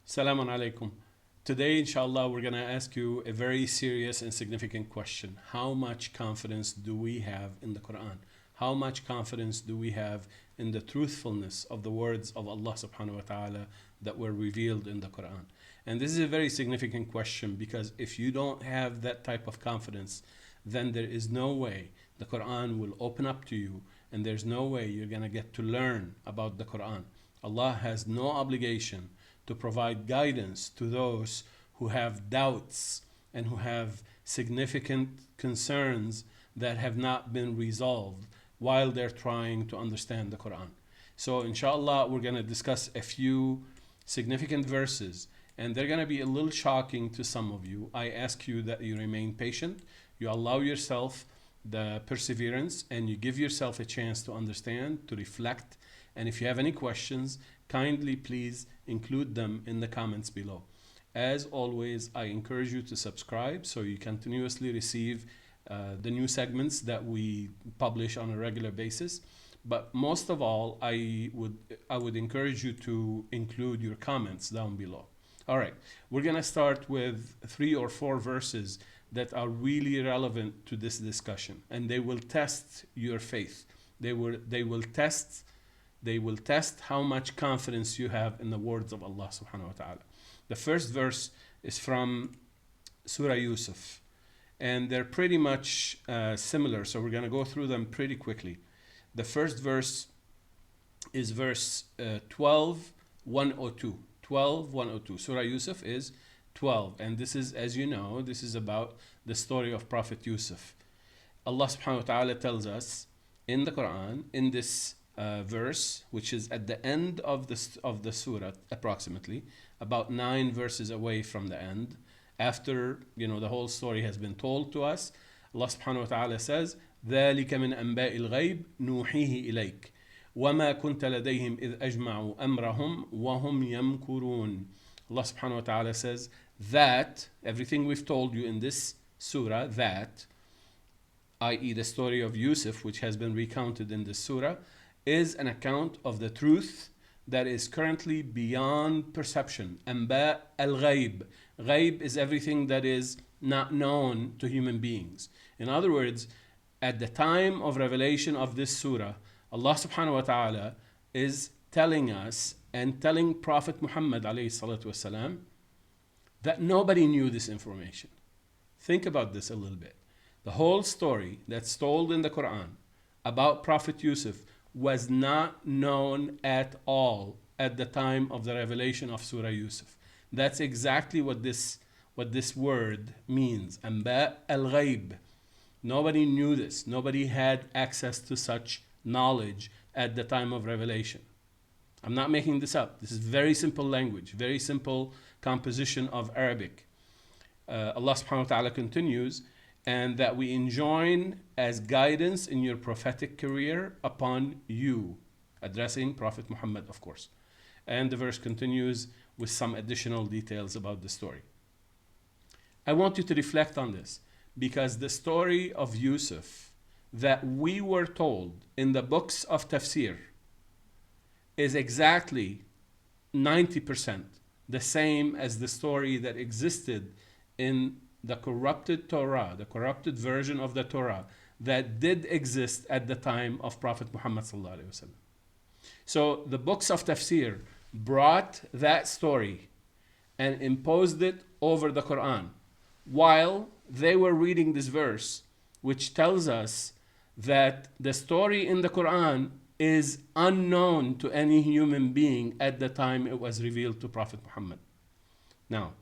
Salamun alaikum. Today, inshallah, we're going to ask you a very serious and significant question. How much confidence do we have in the Quran? How much confidence do we have in the truthfulness of the words of Allah subhanahu wa ta'ala that were revealed in the Quran? And this is a very significant question because if you don't have that type of confidence, then there is no way the Quran will open up to you, and there's no way you're going to get to learn about the Quran. Allah has no obligation to provide guidance to those who have doubts and who have significant concerns that have not been resolved while they're trying to understand the Quran. So, inshallah, we're going to discuss a few significant verses, and they're going to be a little shocking to some of you. I ask you that you remain patient, you allow yourself the perseverance, and you give yourself a chance to understand, to reflect. And if you have any questions, kindly please include them in the comments below. As always, I encourage you to subscribe so you continuously receive the new segments that we publish on a regular basis. But most of all, I would encourage you to include your comments down below. All right, we're going to start with 3 or 4 verses that are really relevant to this discussion, and they will test your faith. They will test how much confidence you have in the words of Allah subhanahu wa ta'ala. The first verse is from Surah Yusuf, and they're pretty much similar, so we're going to go through them pretty quickly. The first verse is verse 12:102. 12:102. Surah Yusuf is 12, and this is, as you know, this is about the story of Prophet Yusuf. Allah subhanahu wa ta'ala tells us in the Quran, in this verse, which is at the end of the surah, approximately about 9 verses away from the end, after the whole story has been told to us, Allah subhanahu wa ta'ala says, ذَلِكَ مِنْ أَنْبَاءِ الْغَيْبِ نُوحِيهِ إِلَيْكَ وَمَا كُنْتَ لَدَيْهِمْ إِذْ أَجْمَعُوا أَمْرَهُمْ وَهُمْ يَمْكُرُونَ. Allah subhanahu wa ta'ala says that everything we've told you in this surah, that, i.e. the story of Yusuf, which has been recounted in this surah, is an account of the truth that is currently beyond perception. Anba al-ghayb. Ghayb is everything that is not known to human beings. In other words, at the time of revelation of this surah, Allah subhanahu wa ta'ala is telling us and telling Prophet Muhammad alayhi salatu wasalam that nobody knew this information. Think about this a little bit. The whole story that's told in the Quran about Prophet Yusuf was not known at all at the time of the revelation of Surah Yusuf. That's exactly what this word means. Anba al-ghayb. Nobody knew this. Nobody had access to such knowledge at the time of revelation. I'm not making this up. This is very simple language, very simple composition of Arabic. Allah subhanahu wa ta'ala continues, and that we enjoin as guidance in your prophetic career upon you, addressing Prophet Muhammad, of course. And the verse continues with some additional details about the story. I want you to reflect on this, because the story of Yusuf that we were told in the books of tafsir is exactly 90% the same as the story that existed in the corrupted Torah, the corrupted version of the Torah that did exist at the time of Prophet Muhammad sallallahu alaihi wasallam. So the books of tafsir brought that story and imposed it over the Quran while they were reading this verse, which tells us that the story in the Quran is unknown to any human being at the time it was revealed to Prophet Muhammad. Now,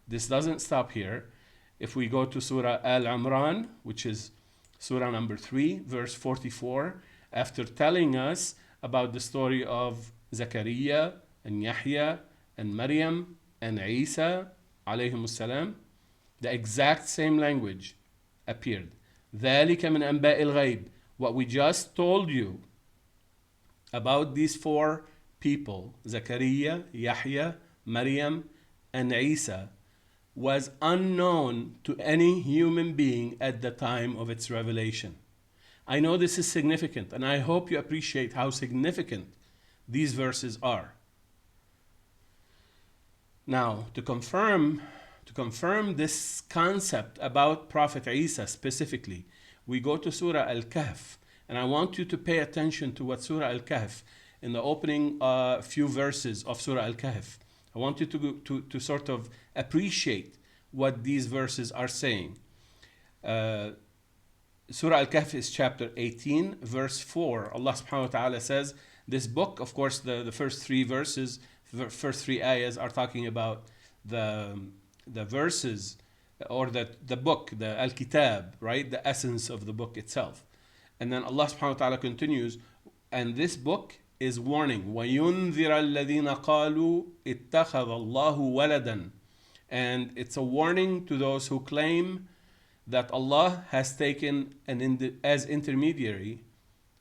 this doesn't stop here. If we go to Surah Al-Imran, which is Surah number 3, verse 44, after telling us about the story of Zakaria and Yahya and Maryam and Isa alayhim salam, the exact same language appeared. ذَلِكَ مِنْ أَنْبَاءِ الْغَيْبِ. What we just told you about these 4 people, Zakaria, Yahya, Maryam, and Isa, was unknown to any human being at the time of its revelation. I know this is significant, and I hope you appreciate how significant these verses are. Now, to confirm this concept about Prophet Isa specifically, we go to Surah Al-Kahf, and I want you to pay attention to what Surah Al-Kahf, in the opening few verses of Surah Al-Kahf, I want you to sort of appreciate what these verses are saying. Surah Al-Kahf is chapter 18, verse 4. Allah subhanahu wa ta'ala says, this book, of course, the first three verses, first three ayahs are talking about the verses, or the book, the Al-Kitab, right? The essence of the book itself. And then Allah subhanahu wa ta'ala continues, and this book is warning. وَيُنذِرَ الَّذِينَ قَالُوا اتَّخَذَ اللَّهُ وَلَدًا. And it's a warning to those who claim that Allah has taken as intermediary,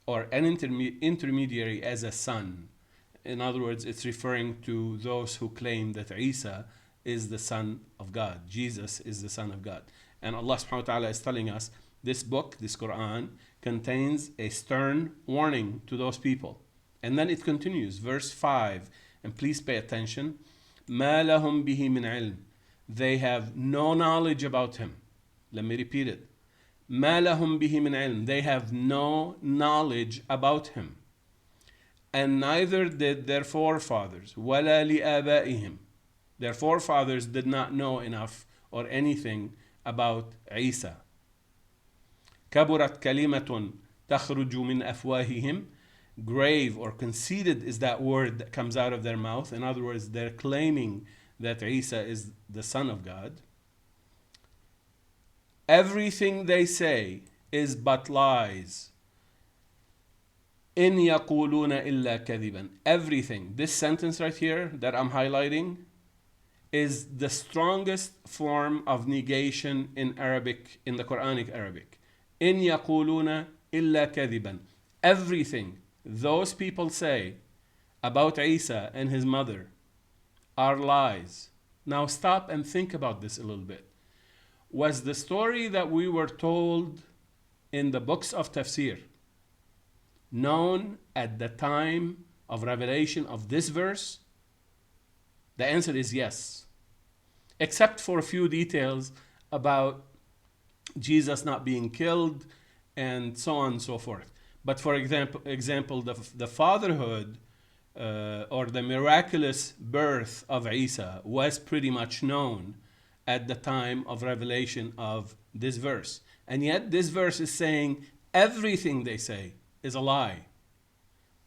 or an intermediary as a son. In other words, it's referring to those who claim that Isa is the son of God. Jesus is the son of God. And Allah subhanahu wa ta'ala is telling us this book, this Quran, contains a stern warning to those people. And then it continues, verse 5, and please pay attention. مَا لَهُمْ بِهِ مِنْ عِلْمٍ. They have no knowledge about him. Let me repeat it. مَا لَهُمْ بِهِ مِنْ عِلْمٍ. They have no knowledge about him. And neither did their forefathers. وَلَا لِآبَائِهِمْ. Their forefathers did not know enough or anything about Isa. كَبُرَتْ كَلِمَةٌ تَخْرُجُ مِنْ أَفْوَاهِهِمْ. Grave or conceited is that word that comes out of their mouth. In other words, they're claiming that Isa is the Son of God. Everything they say is but lies. إِن يَقُولُونَ إِلَّا كَذِبًا. Everything. This sentence right here that I'm highlighting is the strongest form of negation in Arabic, in the Quranic Arabic. إِن يَقُولُونَ إِلَّا كَذِبًا. Everything those people say about Isa and his mother are lies. Now stop and think about this a little bit. Was the story that we were told in the books of tafsir known at the time of revelation of this verse? The answer is yes, except for a few details about Jesus not being killed and so on and so forth. But for example, the fatherhood or the miraculous birth of Isa was pretty much known at the time of revelation of this verse. And yet this verse is saying everything they say is a lie.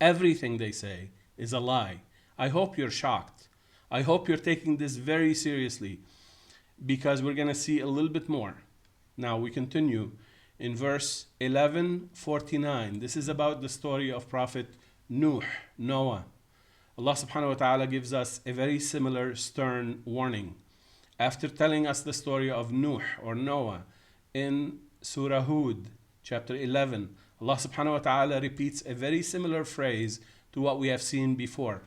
Everything they say is a lie. I hope you're shocked. I hope you're taking this very seriously, because we're going to see a little bit more. Now we continue in verse 11:49. This is about the story of Prophet Noah. Allah subhanahu wa ta'ala gives us a very similar stern warning. After telling us the story of Noah in Surah Hud, chapter 11, Allah subhanahu wa ta'ala repeats a very similar phrase to what we have seen before.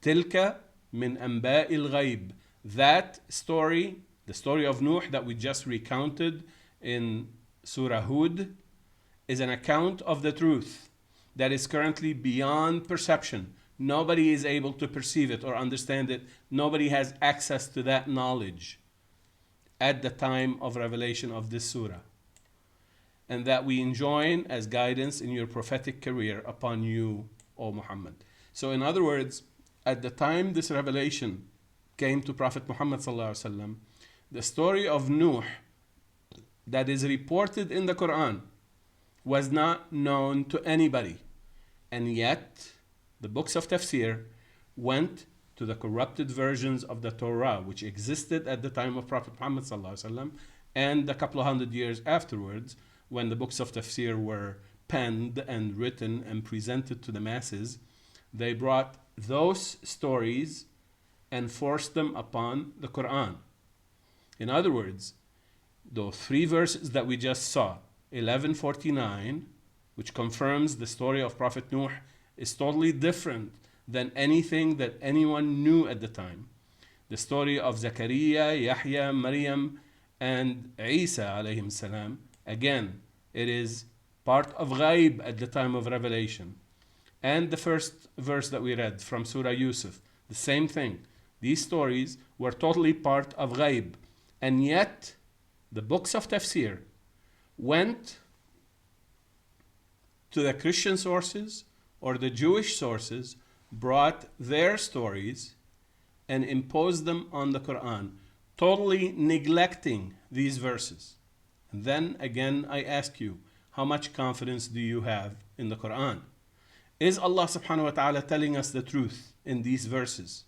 Tilka min anba'i al-ghayb. That story, the story of Nuh that we just recounted in Surah Hud, is an account of the truth that is currently beyond perception. Nobody is able to perceive it or understand it. Nobody has access to that knowledge at the time of revelation of this surah. And that we enjoin as guidance in your prophetic career upon you, O Muhammad. So in other words, at the time this revelation came to Prophet Muhammad sallallahu alaihi wasallam, the story of Nuh that is reported in the Quran was not known to anybody. And yet, the books of tafsir went to the corrupted versions of the Torah, which existed at the time of Prophet Muhammad sallallahu alaihi wasallam, and a couple of hundred years afterwards, when the books of tafsir were penned and written and presented to the masses. They brought those stories and forced them upon the Quran. In other words, those three verses that we just saw, 11:49, which confirms the story of Prophet Nuh, is totally different than anything that anyone knew at the time. The story of Zakaria, Yahya, Maryam, and Isa alayhim salam, again, it is part of ghaib at the time of revelation. And the first verse that we read from Surah Yusuf, the same thing. These stories were totally part of ghaib. And yet, the books of tafsir went to the Christian sources or the Jewish sources, brought their stories and imposed them on the Quran, totally neglecting these verses. And then again, I ask you, how much confidence do you have in the Quran? Is Allah subhanahu wa ta'ala telling us the truth in these verses?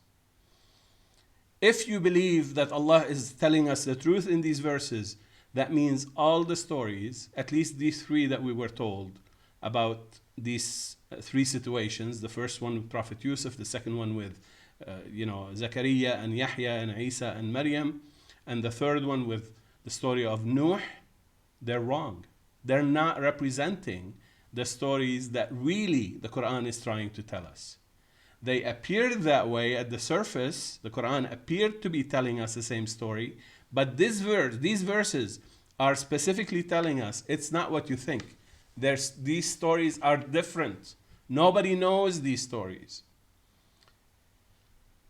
If you believe that Allah is telling us the truth in these verses, that means all the stories, at least these three that we were told about these three situations, the first one with Prophet Yusuf, the second one with Zakaria and Yahya and Isa and Maryam, and the third one with the story of Nuh, they're wrong. They're not representing the stories that really the Quran is trying to tell us. They appeared that way at the surface. The Quran appeared to be telling us the same story, but these verses are specifically telling us it's not what you think. These stories are different. Nobody knows these stories.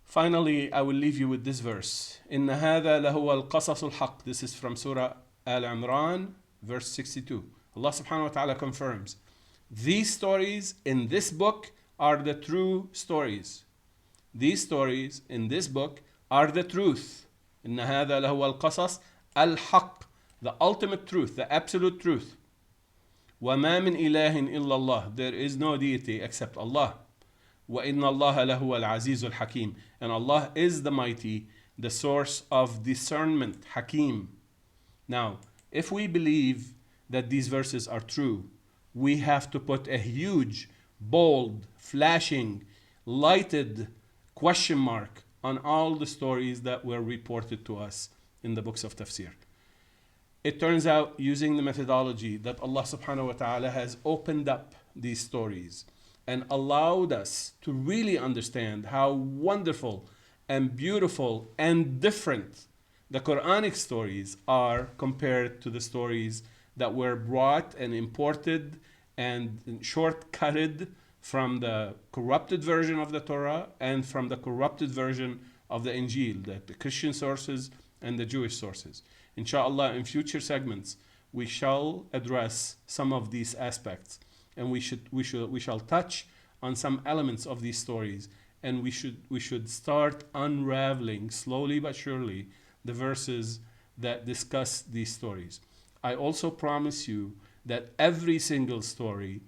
Finally, I will leave you with this verse. إِنَّ هَذَا لَهُوَ الْقَصَصُ الْحَقِّ. This is from Surah Al-Imran, verse 62. Allah subhanahu wa ta'ala confirms, these stories in this book are the true stories. These stories in this book are the truth. إِنَّ هَذَا لَهُوَ الْقَصَص الْحَقِّ. The ultimate truth, the absolute truth. وَمَا مِنْ إِلَهٍ إِلَّا اللَّهِ. There is no deity except Allah. وَإِنَّ اللَّهَ لَهُوَ الْعَزِيزُ الْحَكِيمُ. And Allah is the mighty, the source of discernment, Hakim. Now, if we believe that these verses are true, we have to put a huge, bold, flashing, lighted question mark on all the stories that were reported to us in the books of tafsir. It turns out, using the methodology that Allah subhanahu wa ta'ala has opened up these stories and allowed us to really understand how wonderful and beautiful and different the Quranic stories are compared to the stories that were brought and imported and shortcutted from the corrupted version of the Torah and from the corrupted version of the Injil, the Christian sources and the Jewish sources. Inshallah, in future segments, we shall address some of these aspects, and we shall touch on some elements of these stories, and we should start unraveling slowly but surely the verses that discuss these stories. I also promise you that every single story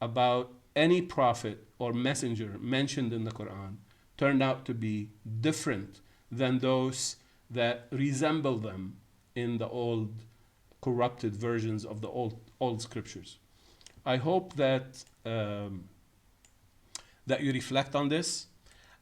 about any prophet or messenger mentioned in the Quran turned out to be different than those that resemble them in the old corrupted versions of the old scriptures. I hope that you reflect on this.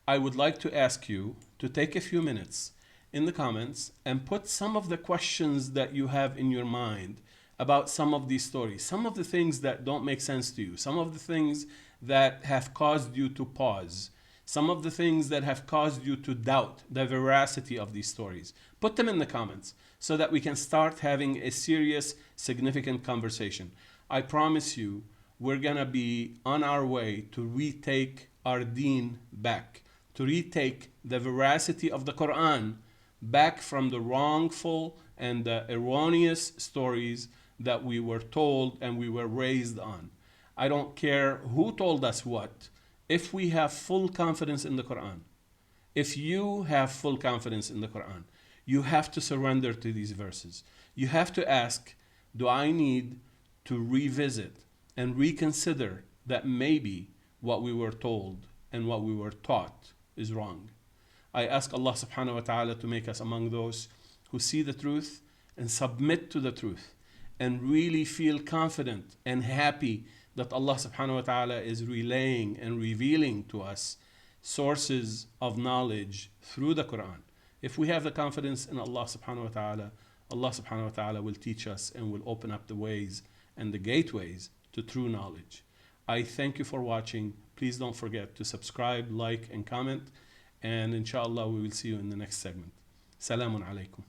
I would like to ask you to take a few minutes in the comments and put some of the questions that you have in your mind about some of these stories, some of the things that don't make sense to you, some of the things that have caused you to pause, some of the things that have caused you to doubt the veracity of these stories. Put them in the comments so that we can start having a serious, significant conversation. I promise you, we're gonna be on our way to retake our deen back, to retake the veracity of the Quran back from the wrongful and the erroneous stories that we were told and we were raised on. I don't care who told us what. If we have full confidence in the Quran, if you have full confidence in the Quran, you have to surrender to these verses. You have to ask, do I need to revisit and reconsider that maybe what we were told and what we were taught is wrong? I ask Allah subhanahu wa ta'ala to make us among those who see the truth and submit to the truth and really feel confident and happy that Allah subhanahu wa ta'ala is relaying and revealing to us sources of knowledge through the Quran. If we have the confidence in Allah subhanahu wa ta'ala, Allah subhanahu wa ta'ala will teach us and will open up the ways and the gateways to true knowledge. I thank you for watching. Please don't forget to subscribe, like, and comment. And inshallah, we will see you in the next segment. Salamun alaikum.